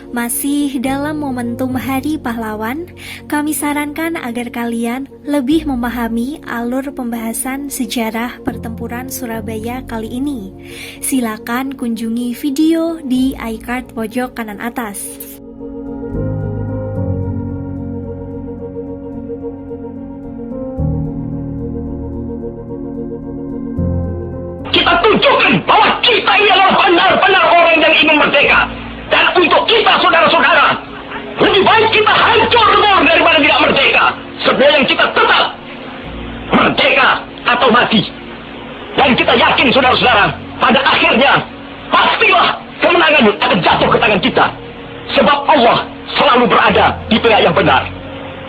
Masih dalam momentum Hari Pahlawan, kami sarankan agar kalian lebih memahami alur pembahasan sejarah pertempuran Surabaya kali ini. Silakan kunjungi video di iCard pojok kanan atas. Kita tunjukkan bahwa kita ini adalah benar-benar orang yang ingin merdeka. Dan untuk kita, saudara-saudara, lebih baik kita hancur daripada tidak merdeka. Sebelum kita tetap merdeka atau mati. Dan kita yakin, saudara-saudara, pada akhirnya pastilah kemenangan akan jatuh ke tangan kita. Sebab Allah selalu berada di pihak yang benar.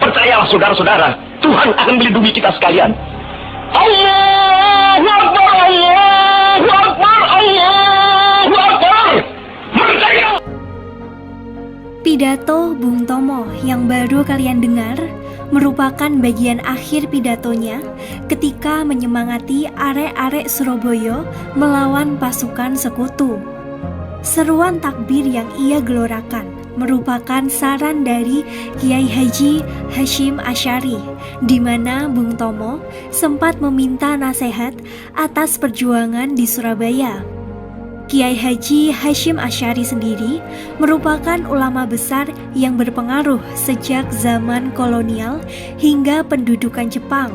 Percayalah, saudara-saudara, Tuhan akan melindungi kita sekalian. Allahu Akbar, Allahu Akbar, Allahu Akbar. Merdeka! Pidato Bung Tomo yang baru kalian dengar merupakan bagian akhir pidatonya ketika menyemangati arek-arek Surabaya melawan pasukan sekutu. Seruan takbir yang ia gelorakan merupakan saran dari Kiai Haji Hasyim Asy'ari, di mana Bung Tomo sempat meminta nasihat atas perjuangan di Surabaya. Kiai Haji Hasyim Asy'ari sendiri merupakan ulama besar yang berpengaruh sejak zaman kolonial hingga pendudukan Jepang.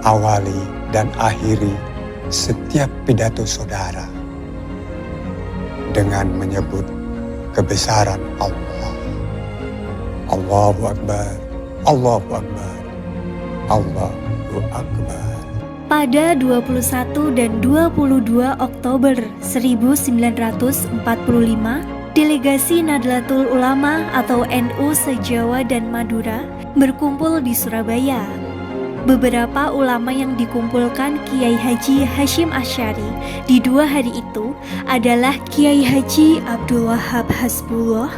Awali dan akhiri setiap pidato saudara dengan menyebut kebesaran Allah. Allahu Akbar, Allahu Akbar, Allahu Akbar. Pada 21 dan 22 Oktober 1945, delegasi Nahdlatul Ulama atau NU se-Jawa dan Madura berkumpul di Surabaya. Beberapa ulama yang dikumpulkan Kiai Haji Hasyim Asy'ari di 2 hari itu adalah Kiai Haji Abdul Wahab Hasbullah,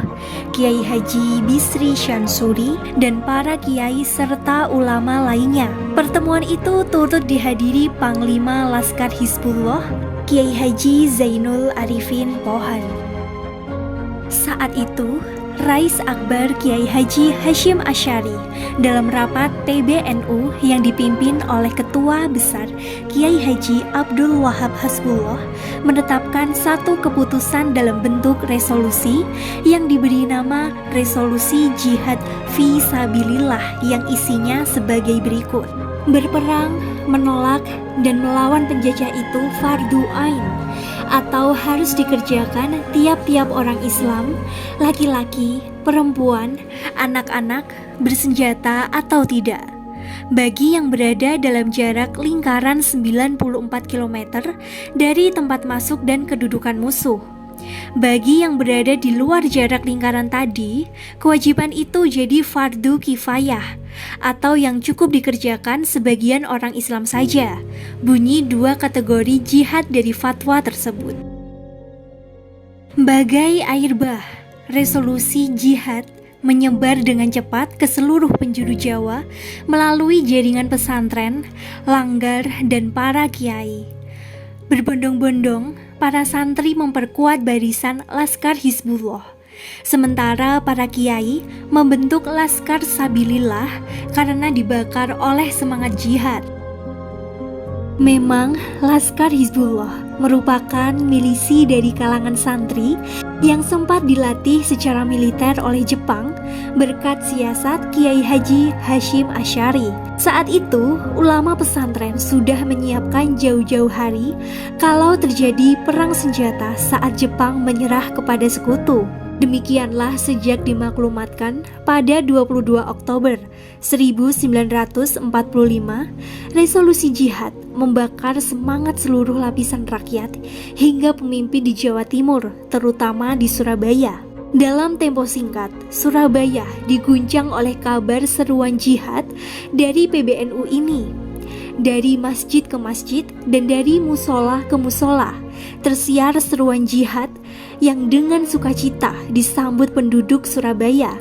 Kiai Haji Bisri Syansuri, dan para kiai serta ulama lainnya. Pertemuan itu turut dihadiri Panglima Laskar Hizbullah, Kiai Haji Zainul Arifin Pohan. Saat itu, Rais Akbar Kiai Haji Hasyim Asy'ari dalam rapat PBNU yang dipimpin oleh Ketua Besar Kiai Haji Abdul Wahab Hasbullah menetapkan satu keputusan dalam bentuk resolusi yang diberi nama Resolusi Jihad Fi Sabilillah yang isinya sebagai berikut. Berperang, menolak, dan melawan penjajah itu fardu ain, atau harus dikerjakan tiap-tiap orang Islam, laki-laki, perempuan, anak-anak, bersenjata atau tidak, bagi yang berada dalam jarak lingkaran 94 km dari tempat masuk dan kedudukan musuh. Bagi yang berada di luar jarak lingkaran tadi, kewajiban itu jadi fardu kifayah atau yang cukup dikerjakan sebagian orang Islam saja. Bunyi 2 kategori jihad dari fatwa tersebut. Bagai air bah, resolusi jihad menyebar dengan cepat ke seluruh penjuru Jawa melalui jaringan pesantren, langgar, dan para kiai. Berbondong-bondong, para santri memperkuat barisan Laskar Hizbullah. Sementara para kiai membentuk Laskar Sabilillah karena dibakar oleh semangat jihad. Memang Laskar Hizbullah merupakan milisi dari kalangan santri yang sempat dilatih secara militer oleh Jepang berkat siasat Kiai Haji Hasyim Asy'ari. Saat itu, ulama pesantren sudah menyiapkan jauh-jauh hari kalau terjadi perang senjata saat Jepang menyerah kepada sekutu. Demikianlah sejak dimaklumatkan pada 22 Oktober 1945, resolusi jihad membakar semangat seluruh lapisan rakyat hingga pemimpin di Jawa Timur, terutama di Surabaya. Dalam tempo singkat, Surabaya diguncang oleh kabar seruan jihad dari PBNU ini. Dari masjid ke masjid dan dari musola ke musola, tersiar seruan jihad yang dengan sukacita disambut penduduk Surabaya.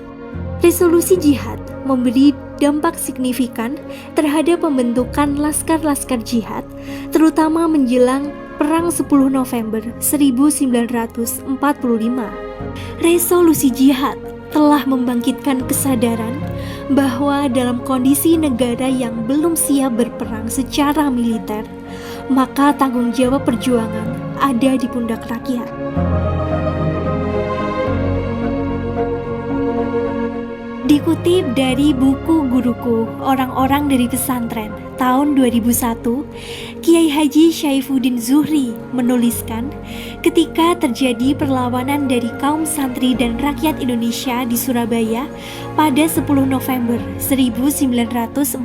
Resolusi jihad memberi dampak signifikan terhadap pembentukan laskar-laskar jihad, terutama menjelang Perang 10 November 1945. Resolusi jihad telah membangkitkan kesadaran bahwa dalam kondisi negara yang belum siap berperang secara militer, maka tanggung jawab perjuangan ada di pundak rakyat. Dikutip dari buku guruku, Orang-orang dari Pesantren, tahun 2001, Kiai Haji Syaifuddin Zuhri menuliskan, ketika terjadi perlawanan dari kaum santri dan rakyat Indonesia di Surabaya pada 10 November 1945,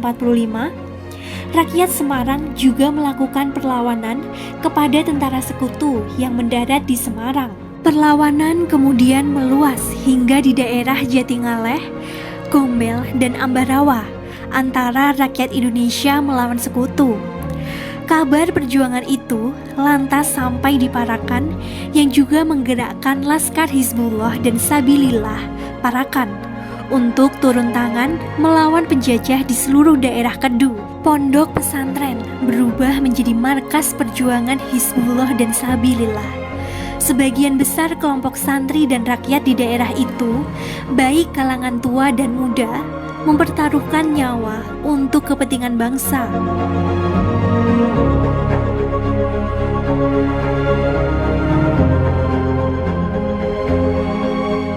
rakyat Semarang juga melakukan perlawanan kepada tentara sekutu yang mendarat di Semarang. Perlawanan kemudian meluas hingga di daerah Jatingaleh, Gombel, dan Ambarawa antara rakyat Indonesia melawan sekutu. Kabar perjuangan itu lantas sampai di Parakan yang juga menggerakkan Laskar Hizbullah dan Sabilillah Parakan untuk turun tangan melawan penjajah di seluruh daerah Kedu. Pondok pesantren berubah menjadi markas perjuangan Hizbullah dan Sabilillah. Sebagian besar kelompok santri dan rakyat di daerah itu, baik kalangan tua dan muda, mempertaruhkan nyawa untuk kepentingan bangsa.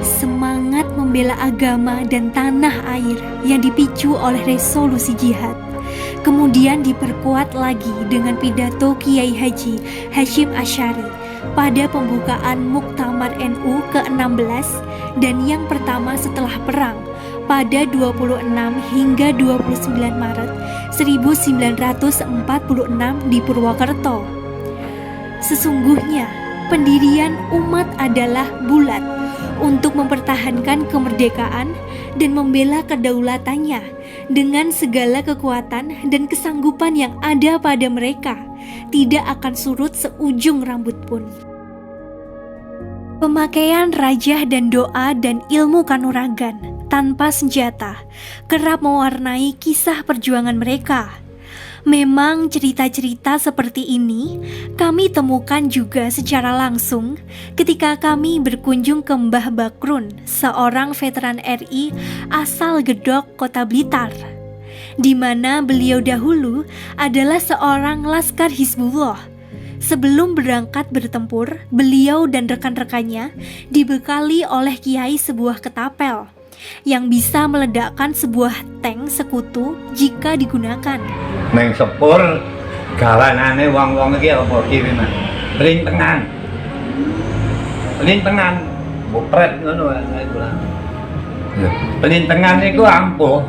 Semangat membela agama dan tanah air yang dipicu oleh resolusi jihad kemudian diperkuat lagi dengan pidato Kiai Haji Hasyim Asy'ari pada pembukaan Muktamar NU ke-16 dan yang pertama setelah perang pada 26 hingga 29 Maret 1946 di Purwokerto. Sesungguhnya pendirian umat adalah bulat untuk mempertahankan kemerdekaan dan membela kedaulatannya dengan segala kekuatan dan kesanggupan yang ada pada mereka, tidak akan surut seujung rambut pun. Pemakaian rajah dan doa dan ilmu kanuragan tanpa senjata kerap mewarnai kisah perjuangan mereka. Memang cerita-cerita seperti ini kami temukan juga secara langsung ketika kami berkunjung ke Mbah Bakrun, seorang veteran RI asal Gedok, Kota Blitar, di mana beliau dahulu adalah seorang laskar Hizbullah. Sebelum berangkat bertempur, beliau dan rekan-rekannya dibekali oleh kiai sebuah ketapel yang bisa meledakkan sebuah tank sekutu jika digunakan. Neng sepur galanane wong-wong iki apa kiriman. Pelintengan. Pelintengan bopret ngono iku lah. Pelintengan iku ampuh.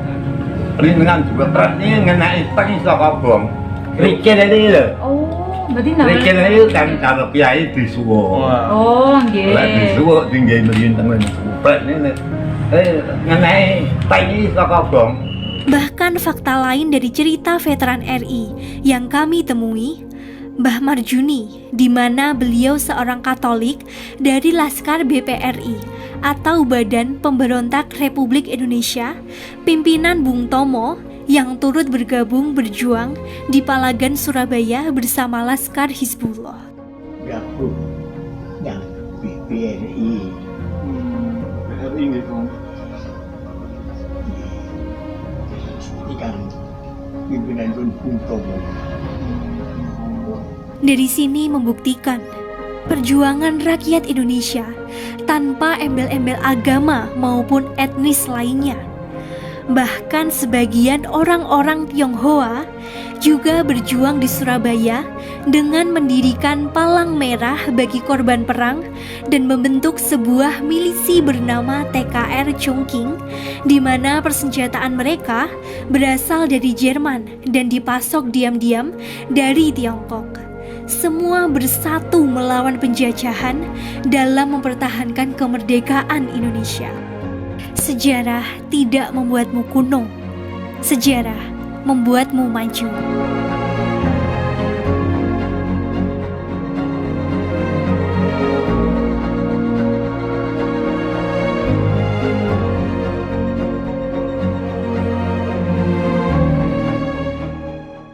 Pelintengan juga pret iki ngenaki teng saka bom. Rikil iki lho. Oh, berarti namanya Rikil iki kan karo kiai disuwuk. Oh, nggih. Lah disuwuk tinggi pelintengan bopret ini. Ngenaki teng iki saka bom. Bahkan fakta lain dari cerita veteran RI yang kami temui, Mbah Marjuni, di mana beliau seorang Katolik dari Laskar BPRI atau Badan Pemberontak Republik Indonesia, pimpinan Bung Tomo yang turut bergabung berjuang di Palagan Surabaya bersama Laskar Hizbullah. Gabung yang BPRI. Inggih dong. Ikan pimpinan Bung Tomo. Dari sini membuktikan perjuangan rakyat Indonesia tanpa embel-embel agama maupun etnis lainnya. Bahkan sebagian orang-orang Tionghoa juga berjuang di Surabaya dengan mendirikan palang merah bagi korban perang dan membentuk sebuah milisi bernama TKR Chongqing, di mana persenjataan mereka berasal dari Jerman dan dipasok diam-diam dari Tiongkok. Semua bersatu melawan penjajahan dalam mempertahankan kemerdekaan Indonesia. Sejarah tidak membuatmu kuno, sejarah membuatmu maju.